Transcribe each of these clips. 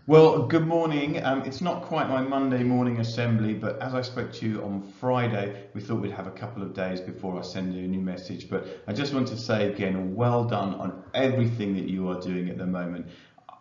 Well, good morning. It's not quite my Monday morning assembly, but as I spoke to you on Friday, we thought we'd have a couple of days before I send you a new message. But I just want to say again, well done on everything that you are doing at the moment.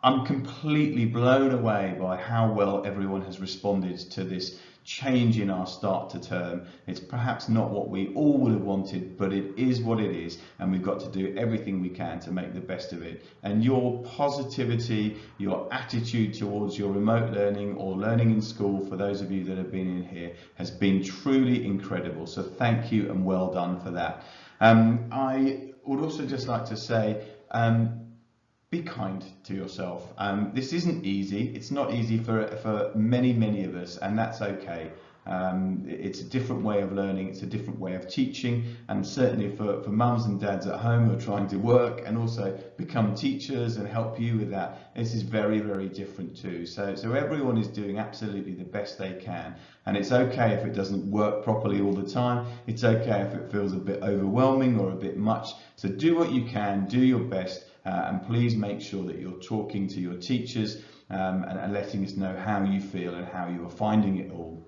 I'm completely blown away by how well everyone has responded to this change in our start to term. It's perhaps not what we all would have wanted, but it is what it is, and we've got to do everything we can to make the best of it. And your positivity, your attitude towards your remote learning or learning in school, for those of you that have been in here, has been truly incredible. So thank you and well done for that. I would also just like to say, be kind to yourself. This isn't easy. It's not easy for many of us, and that's okay. It's a different way of learning, it's a different way of teaching, and certainly for mums and dads at home who are trying to work and also become teachers and help you with that, this is very different too. So everyone is doing absolutely the best they can, and it's okay if it doesn't work properly all the time. It's okay if it feels a bit overwhelming or a bit much. So do what you can, do your best. And please make sure that you're talking to your teachers and letting us know how you feel and how you are finding it all.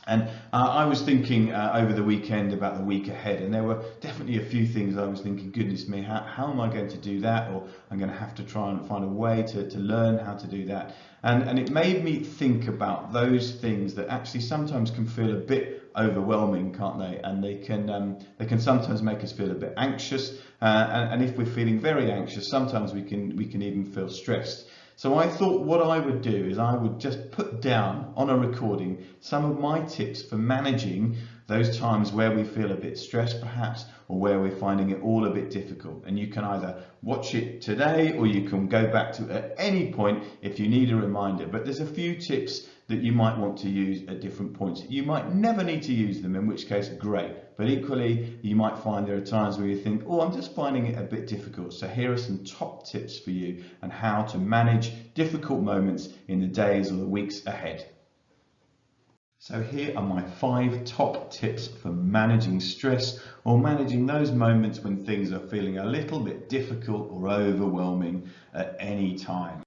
And I was thinking over the weekend about the week ahead, and there were definitely a few things I was thinking, goodness me, how am I going to do that? Or I'm going to have to try and find a way to learn how to do that. And it made me think about those things that actually sometimes can feel a bit overwhelming, can't they? And they can sometimes make us feel a bit anxious. And if we're feeling very anxious, sometimes we can even feel stressed. So I thought what I would do is I would just put down on a recording some of my tips for managing those times where we feel a bit stressed perhaps, or where we're finding it all a bit difficult. And you can either watch it today or you can go back to it at any point if you need a reminder. But there's a few tips that you might want to use at different points. You might never need to use them, in which case great. But equally, you might find there are times where you think, oh, I'm just finding it a bit difficult. So here are some top tips for you on how to manage difficult moments in the days or the weeks ahead. So here are my 5 top tips for managing stress or managing those moments when things are feeling a little bit difficult or overwhelming at any time.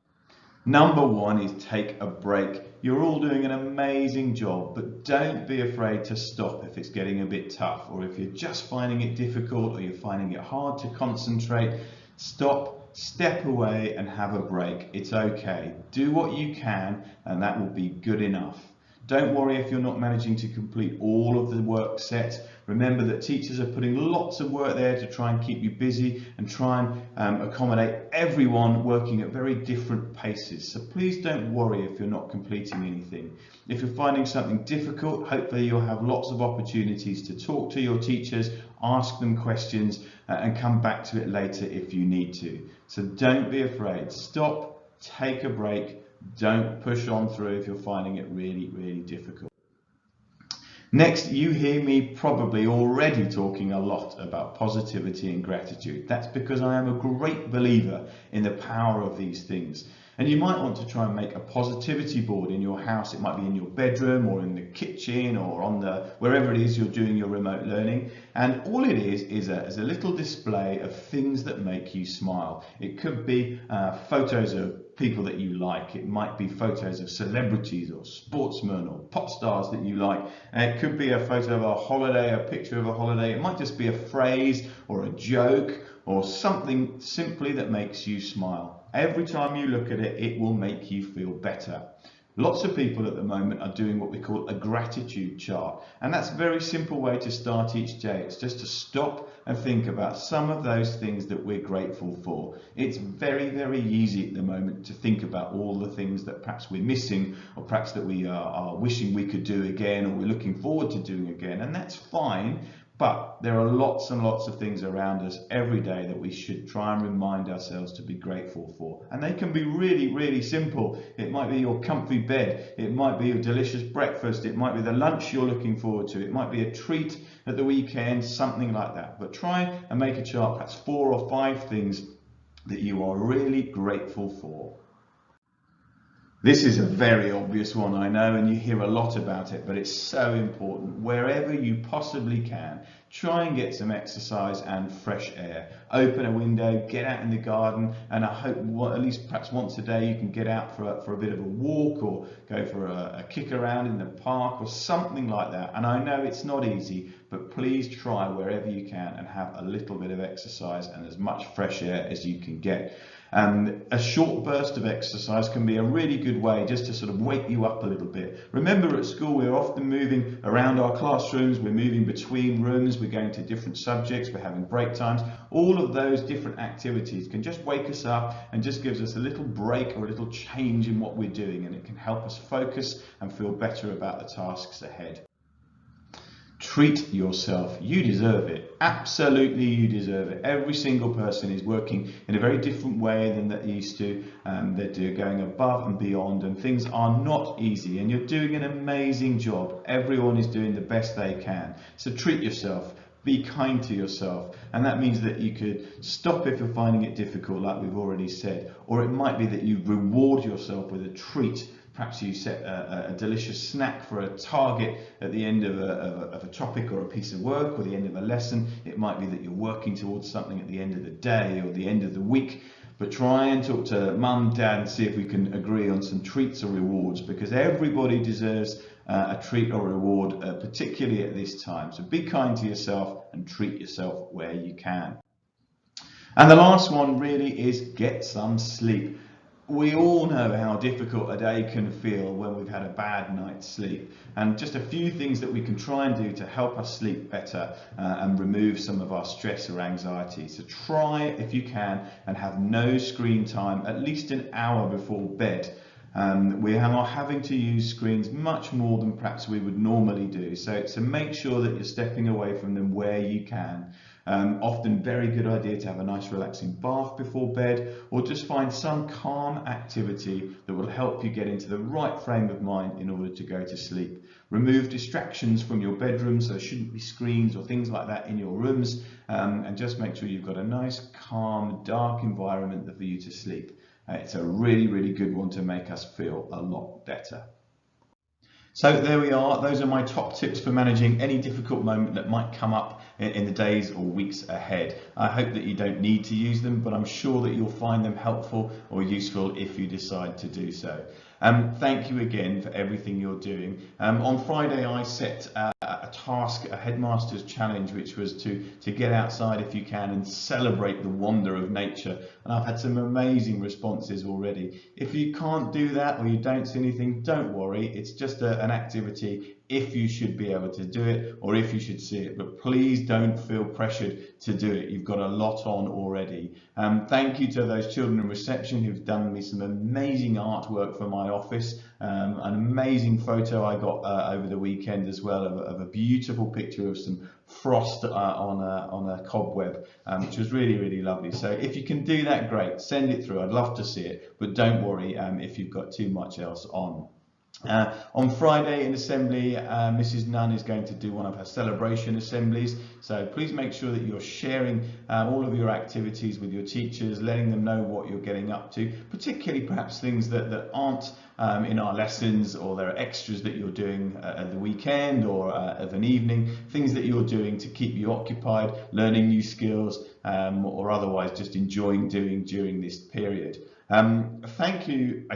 Number 1 is take a break. You're all doing an amazing job, but don't be afraid to stop if it's getting a bit tough, or if you're just finding it difficult or you're finding it hard to concentrate. Stop, step away and have a break. It's okay. Do what you can and that will be good enough. Don't worry if you're not managing to complete all of the work set. Remember that teachers are putting lots of work there to try and keep you busy and try and accommodate everyone working at very different paces. So please don't worry if you're not completing anything. If you're finding something difficult, hopefully you'll have lots of opportunities to talk to your teachers, ask them questions and come back to it later if you need to. So don't be afraid. Stop, take a break. Don't push on through if you're finding it really difficult. Next, you hear me probably already talking a lot about positivity and gratitude. That's because I am a great believer in the power of these things. And you might want to try and make a positivity board in your house. It might be in your bedroom or in the kitchen or on wherever it is you're doing your remote learning. And all it is a little display of things that make you smile. It could be photos of people that you like. It might be photos of celebrities or sportsmen or pop stars that you like. It could be a photo of a holiday, a picture of a holiday. It might just be a phrase or a joke or something simply that makes you smile. Every time you look at it, it will make you feel better. Lots of people at the moment are doing what we call a gratitude chart, and that's a very simple way to start each day. It's just to stop and think about some of those things that we're grateful for. It's very easy at the moment to think about all the things that perhaps we're missing, or perhaps that we are wishing we could do again, or we're looking forward to doing again, and that's fine. But there are lots and lots of things around us every day that we should try and remind ourselves to be grateful for. And they can be really simple. It might be your comfy bed. It might be a delicious breakfast. It might be the lunch you're looking forward to. It might be a treat at the weekend, something like that. But try and make a chart, perhaps 4 or 5 things that you are really grateful for. This is a very obvious one, I know, and you hear a lot about it, but it's so important. Wherever you possibly can, try and get some exercise and fresh air. Open a window, get out in the garden, and I hope at least perhaps once a day you can get out for a bit of a walk or go for a kick around in the park or something like that. And I know it's not easy, but please try wherever you can and have a little bit of exercise and as much fresh air as you can get. A short burst of exercise can be a really good way just to sort of wake you up a little bit. Remember, at school we're often moving around our classrooms, we're moving between rooms, we're going to different subjects, we're having break times. All of those different activities can just wake us up and just gives us a little break or a little change in what we're doing, and it can help us focus and feel better about the tasks ahead. Treat yourself. You deserve it. Absolutely, you deserve it. Every single person is working in a very different way than they used to. They're going above and beyond, and things are not easy, and you're doing an amazing job. Everyone is doing the best they can. So treat yourself. Be kind to yourself, and that means that you could stop if you're finding it difficult, like we've already said, or it might be that you reward yourself with a treat. Perhaps you set a delicious snack for a target at the end of a topic or a piece of work or the end of a lesson. It might be that you're working towards something at the end of the day or the end of the week. But try and talk to mum, dad, and see if we can agree on some treats or rewards, because everybody deserves a treat or reward, particularly at this time. So be kind to yourself and treat yourself where you can. And the last one really is get some sleep. We all know how difficult a day can feel when we've had a bad night's sleep, and just a few things that we can try and do to help us sleep better and remove some of our stress or anxiety. So try, if you can, and have no screen time at least an hour before bed. We are having to use screens much more than perhaps we would normally do, so make sure that you're stepping away from them where you can. Often very good idea to have a nice relaxing bath before bed, or just find some calm activity that will help you get into the right frame of mind in order to go to sleep. Remove distractions from your bedroom, so there shouldn't be screens or things like that in your rooms, and just make sure you've got a nice calm dark environment for you to sleep. It's a really, really good one to make us feel a lot better. So there we are. Those are my top tips for managing any difficult moment that might come up in the days or weeks ahead. I hope that you don't need to use them, but I'm sure that you'll find them helpful or useful if you decide to do so. Thank you again for everything you're doing. On Friday I set a task, a headmaster's challenge, which was to get outside if you can and celebrate the wonder of nature, and I've had some amazing responses already. If you can't do that or you don't see anything, don't worry, it's just an activity if you should be able to do it or if you should see it, but please don't feel pressured to do it. You've got a lot on already. Thank you to those children in reception who've done me some amazing artwork for my office. An amazing photo I got over the weekend as well of a beautiful picture of some frost on a cobweb, which was really, really lovely. So if you can do that, great, send it through. I'd love to see it, but don't worry if you've got too much else on. On Friday in assembly, Mrs. Nunn is going to do one of her celebration assemblies, so please make sure that you're sharing all of your activities with your teachers, letting them know what you're getting up to, particularly perhaps things that aren't in our lessons, or there are extras that you're doing at the weekend or of an evening, things that you're doing to keep you occupied, learning new skills, or otherwise just enjoying doing during this period. Thank you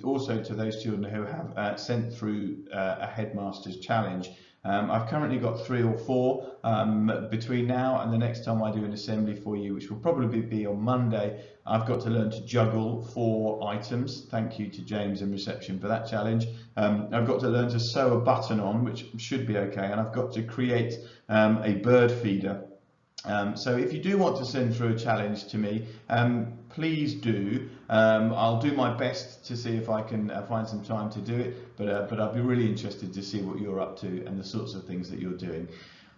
also to those children who have sent through a headmaster's challenge. I've currently got 3 or 4 between now and the next time I do an assembly for you, which will probably be on Monday. I've got to learn to juggle 4 items. Thank you to James in reception for that challenge. I've got to learn to sew a button on, which should be okay, and I've got to create a bird feeder. So if you do want to send through a challenge to me, please do. I'll do my best to see if I can find some time to do it, but I'll be really interested to see what you're up to and the sorts of things that you're doing.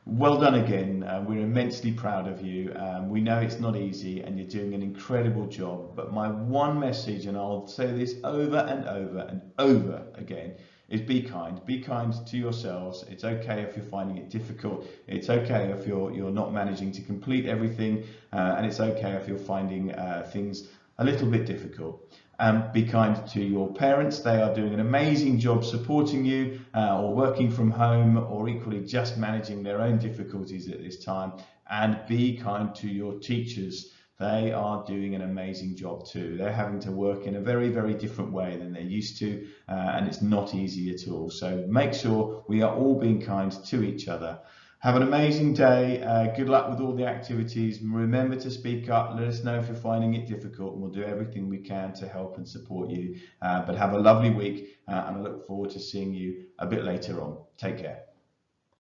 Well done again. We're immensely proud of you. We know it's not easy and you're doing an incredible job, but my one message, and I'll say this over and over and over again, is be kind. Be kind to yourselves. It's okay if you're finding it difficult. It's okay if you're not managing to complete everything, and it's okay if you're finding things a little bit difficult. Be kind to your parents. They are doing an amazing job supporting you, or working from home, or equally just managing their own difficulties at this time. And be kind to your teachers. They are doing an amazing job too. They're having to work in a very, very different way than they're used to, and it's not easy at all. So make sure we are all being kind to each other. Have an amazing day. Good luck with all the activities. Remember to speak up. Let us know if you're finding it difficult, and we'll do everything we can to help and support you. But have a lovely week, and I look forward to seeing you a bit later on. Take care.